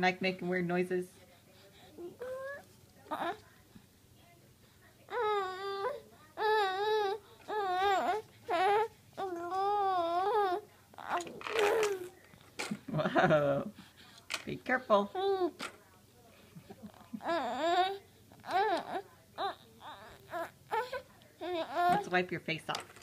like making weird noises. Whoa. Be careful. Let's wipe your face off.